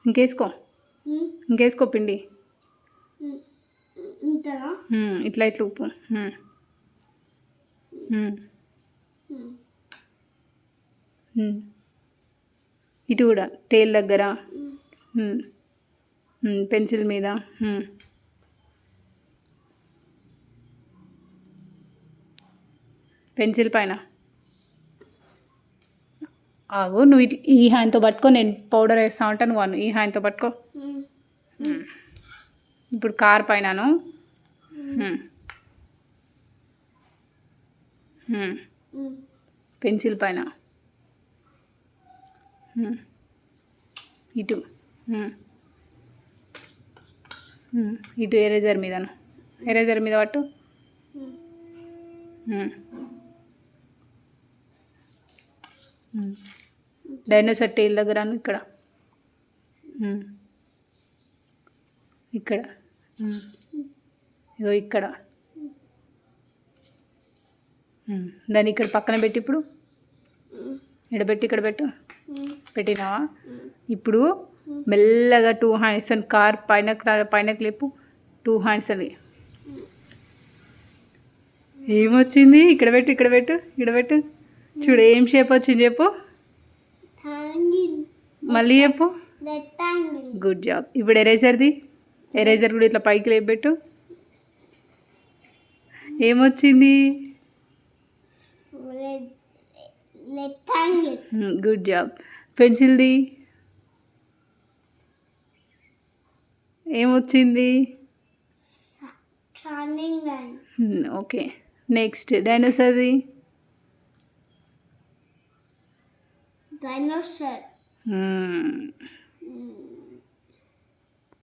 ఇంకేసుకో పిండి. ఇట్లా ఇట్లా ఉప్పు. ఇటు కూడా టేల్ దగ్గర, పెన్సిల్ మీద. పెన్సిల్ పైన. ఆగు, నువ్వు ఇటు ఈ హ్యాండ్తో పట్టుకో, నేను పౌడర్ వేస్తా ఉంటాను, నువ్వు ఈ హ్యాండ్తో పట్టుకో. ఇప్పుడు కార్ పైనను. పెన్సిల్ పైన. ఇటు ఇటు ఎరేజర్ మీదను. ఎరేజర్ మీద పట్టు. డైనోసార్ టేల్ దగ్గర ఇక్కడ. ఇక్కడ ఇగో ఇక్కడ. దాన్ని ఇక్కడ పక్కన పెట్టి ఇప్పుడు ఎడబెట్టి ఇక్కడ పెట్టు. పెట్టినావా? ఇప్పుడు మెల్లగా 2 హ్యాండ్స్ అని కార్ పైనకి లేపు. 2 హ్యాండ్స్ అని. ఏమొచ్చింది? ఇక్కడ పెట్టు, ఇక్కడ పెట్టు, ఇక్కడ పెట్టు. చూడు ఏం షేప్ వచ్చింది చెప్పు. మళ్ళీ చెప్పు. Good job. ఇప్పుడు ఎరేజర్ది. ఎరేజర్ కూడా ఇట్లా పైకి లేపెట్టు. ఏమొచ్చింది? Good job. పెన్సిల్ది ఏమొచ్చింది? ఓకే. నెక్స్ట్ డైనోసార్ది.